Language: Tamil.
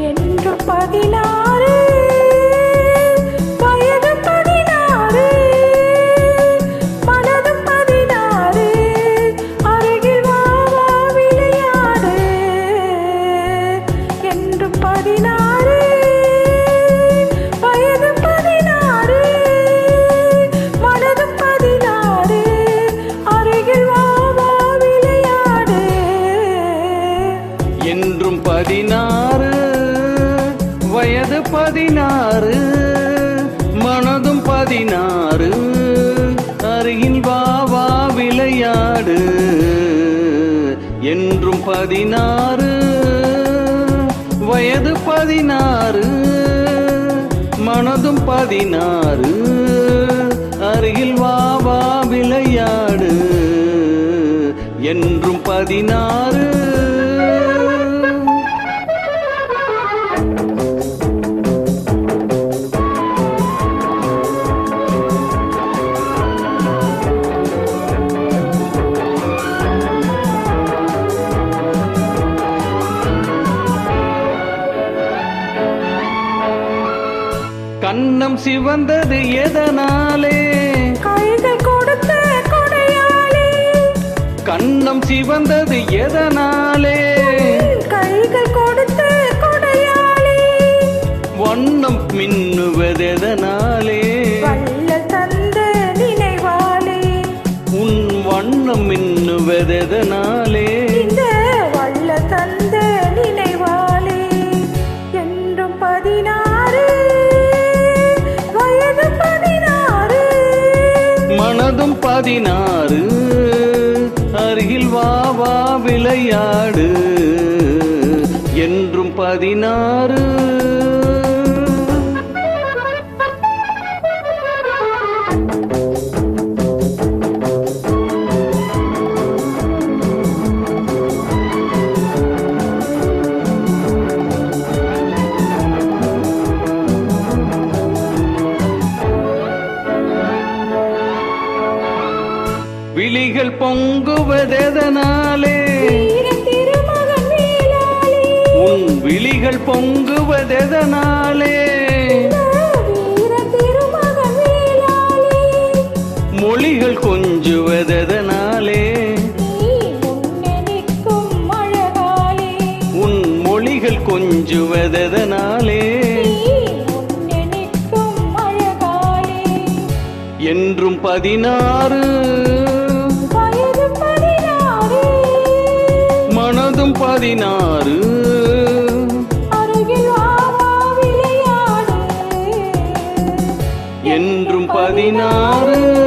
என்று 16 வயது 16 மனது 16 அருகில் வா வா விளையாடு என்று 16 வயது 16 மனது 16 அருகில் வா வா விளையாடு என்றும் 16 வயது 16 மனதும் 16 அருகில் வா வா விளையாடு என்றும் 16 வயது 16 மனதும் 16 அருகில் வா வா விளையாடு என்றும் 16 கண்ணம் சிவந்தது எதனாலே கைகள் கொடுத்த கொடையாளி கண்ணம் சிவந்தது எதனாலே கைகள் கொடுத்த கொடையாளி வண்ணம் மின்னுவதெதனாலே வல்ல தந்த நினைவாளி உன் வண்ணம் மின்னுவதெதனாலே இந்த வல்ல தந்த நினைவாளி என்றும் 16 வயது 16 மனதும் 16 அருகில் வா வா விளையாடு என்றும் 16 விழிகள் பொங்குவதெதனாலே வீர திருமகன் வேளாளி உன் விழிகள் பொங்குவதெதனாலே வீர திருமகன் வேளாளி மொழிகள் கொஞ்சுவதெதனாலே நீ முன்னே நிற்கும் அழகாளி உன் மொழிகள் கொஞ்சுவதெதனாலே நீ முன்னே நிற்கும் அழகாளி என்றும் 16 வயது 16 மனதும் 16 அருகில் வா வா விளையாடு என்றும் 16